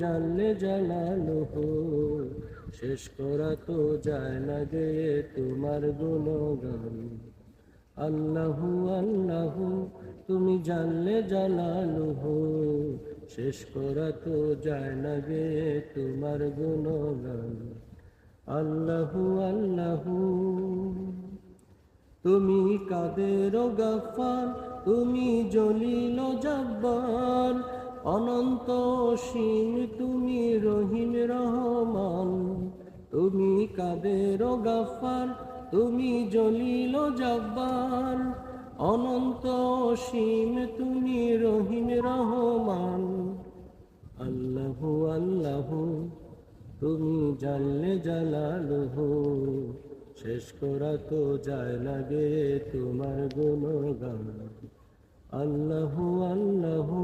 জানলে জালালুহু, শেষ করা তো যায় না গে তোমার গুণগান। আল্লাহু আল্লাহু তুমি জানলে জালালুহু, শেষ করা তো যায় না গে তোমার গুণগান। আল্লাহু আল্লাহু তুমি কাদের গাফফার, তুমি জলিল জব্বার, অনন্ত অসীম তুমি রহিম রহমান। তুমি কাদের গাফফার, তুমি জলিল জব্বার, অনন্ত অসীম তুমি রহিম রহমান। আল্লাহু আল্লাহু তুমি জানলে জালালুহু, শেষ করা তো যায় না গে তোমার গুণগান। আল্লাহু আল্লাহু